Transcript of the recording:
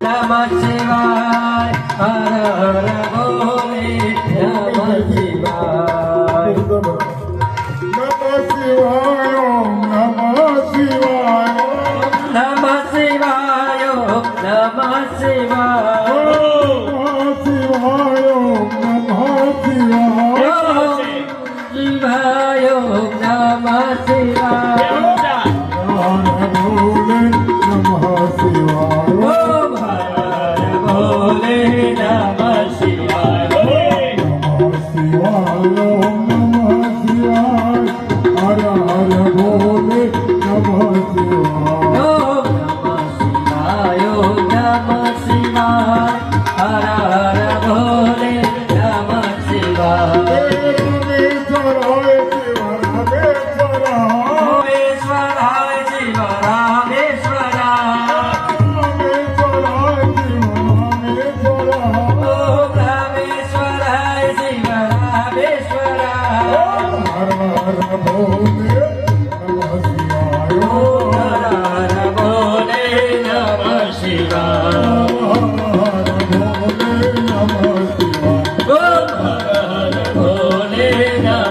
નમઃ શિવાય હર હર ભોલે નમઃ શિવાય નમઃ શિવાય ઓમ નમઃ શિવાય નમઃ શિવાય ઓમ નમઃ શિવાય નમઃ શિવાય ઓમ નમઃ શિવાય શિવાય ઓમ નમઃ શિવાય